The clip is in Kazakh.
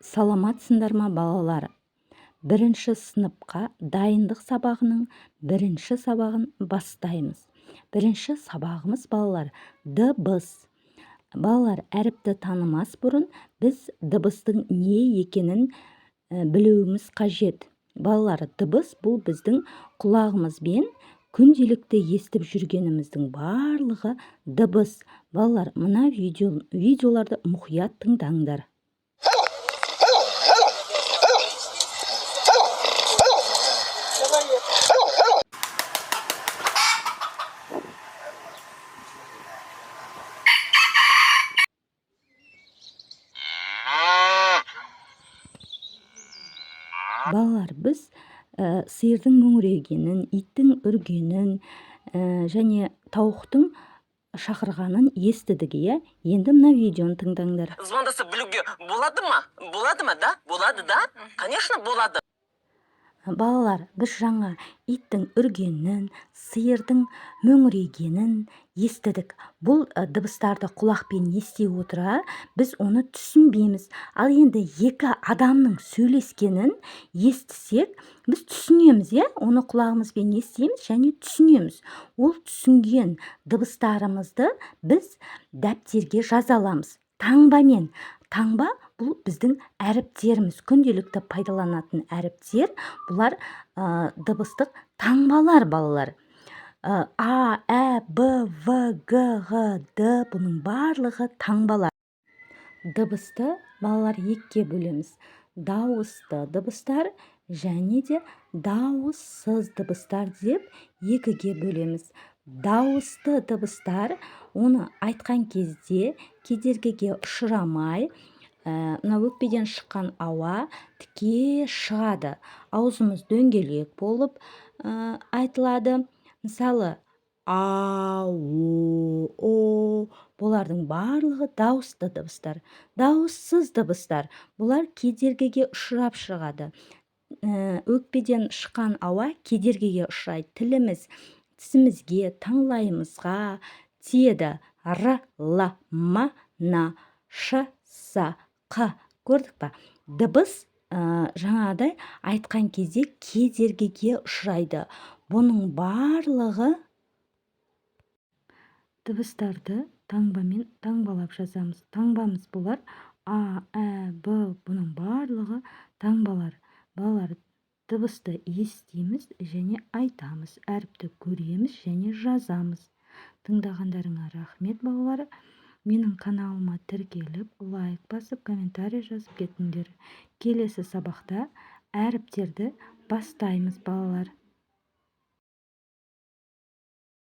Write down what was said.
Саламатсыңдар ма балалар? Бірінші сыныпқа дайындық сабағының бірінші сабағын бастаймыз. Бірінші сабағымыз балалар дыбыс. Балалар, әріпті танымас бұрын біз дыбыстың не екенін білуіміз қажет. Балалар, дыбыс бұл біздің құлағымызбен күнделікті естіп жүргеніміздің барлығы дыбыс. Балалар, мына видеоларды мұқият тыңдаңдар. Балалар, біз сиырдың мөңірегенін, иттің үргенін және тауықтың шақырғанын естідік, иә? Енді мына видеоны тыңдаңдар. Звондасып білуге болады ма? Болады ма, да? Болады, да? Конечно, болады. Балалар, біз жаңа иттің үргенін, сиырдың мөңірегенін естідік. Бұл дыбыстарды құлақпен ести отыра, біз оны түсінбейміз. Ал енді екі адамның сөйлескенін естісек, біз түсінеміз, иә? Оны құлағымызбен естиміз және түсінеміз. Ол түсінген дыбыстарымызды біз дәптерге жаза аламыз. Таңбамен. Таңба бұл біздің әріптеріміз, күнделікті пайдаланатын әріптер. Бұлар дыбыстық таңбалар, балалар. А, Ә, Б, В, Г, Г, Д бұның барлығы таңбалар. Дыбысты балалар екіге бөлеміз. Дауысты дыбыстар және де дауыссыз дыбыстар деп екіге бөлеміз. Дауысты дыбыстар, оны айтқан кезде кедергіге ұшырамай, мына өкпеден шыққан ауа тіке шығады. Аузымыз дөңгелек болып айтылады. Мысалы, А, О, бұлардың барлығы дауысты дыбыстар. Дауыссыз дыбыстар, бұлар кедергіге ұшырап шығады. Өкпеден шыққан ауа кедергіге ұшырайды. Тіліміз тісімізге, таңлайымызға тиеді. Р, Л, М, Н, Ш, С, Қ. Көрдік па? Дыбыс жаңағыдай айтқан кезде кедергіге ұшырайды. Бұның барлығы дыбыстарды таңбамен таңбалап жазамыз. Таңбамыз бұлар А, Ә, Б, бұның барлығы таңбалар. Балалар, дыбысты естиміз және айтамыз, әріпті көреміз және жазамыз. Тыңдағандарыңа рахмет, балалар. Менің каналыма тіркеліп, лайк басып, комментарий жазып кетіңдер. Келесі сабақта әріптерді бастаймыз, балалар.